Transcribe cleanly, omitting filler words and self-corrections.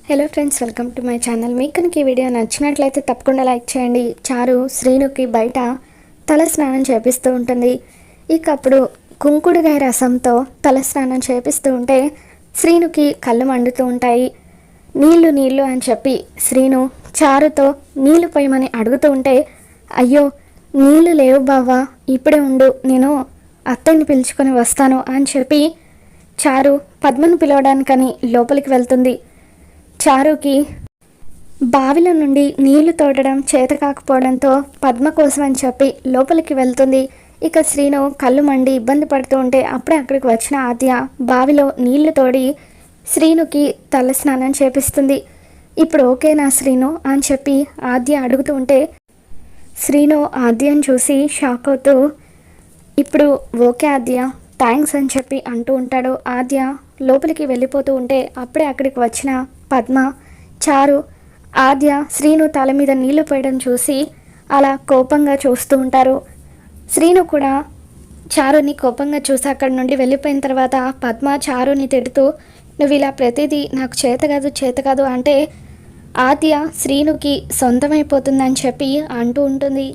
Hello friends, welcome to my channel. మీకు కనుక ఈ వీడియో నచ్చినట్లయితే తప్పకుండా లైక్ చేయండి. చారు శ్రీనుకి బయట తల స్నానం చేపిస్తూ ఉంటుంది. ఇక అప్పుడు కుంకుడుగాయ రసంతో తల స్నానం చేపిస్తూ ఉంటే శ్రీనుకి కళ్ళు మండుతూ ఉంటాయి. నీళ్ళు నీళ్ళు అని చెప్పి శ్రీను చారుతో నీళ్లు పోయమని అడుగుతూ ఉంటే, అయ్యో నీళ్ళు లేవు బావా, ఇప్పుడే ఉండు, నేను అత్తయ్యని పిలుచుకొని వస్తాను అని చెప్పి చారు పద్మను పిలవడానికని లోపలికి వెళ్తుంది. చారుకి బావిలో నుండి నీళ్లు తోడడం చేత కాకపోవడంతో పద్మ కోసం అని చెప్పి లోపలికి వెళ్తుంది. ఇక శ్రీను కళ్ళు మండి ఇబ్బంది పడుతూ ఉంటే అప్పుడే అక్కడికి వచ్చిన ఆద్య బావిలో నీళ్లు తోడి శ్రీనుకి తల స్నానం చేపిస్తుంది. ఇప్పుడు ఓకేనా శ్రీను అని చెప్పి ఆద్య అడుగుతూ ఉంటే శ్రీను ఆద్యను చూసి షాక్ అవుతూ ఇప్పుడు ఓకే ఆద్య, థ్యాంక్స్ అని చెప్పి అంటూ ఉంటాడు. ఆద్య లోపలికి వెళ్ళిపోతూ ఉంటే అప్పుడే అక్కడికి వచ్చిన పద్మ, చారు ఆద్య శ్రీను తల మీద నీళ్లు పోయడం చూసి అలా కోపంగా చూస్తూ ఉంటారు. శ్రీను కూడా చారుని కోపంగా చూసి అక్కడి నుండి వెళ్ళిపోయిన తర్వాత పద్మ చారుని తిడుతూ, నువ్వు ఇలా ప్రతిదీ నాకు చేత కాదు అంటే ఆద్య శ్రీనుకి సొంతమైపోతుందని చెప్పి అంటూ ఉంటుంది.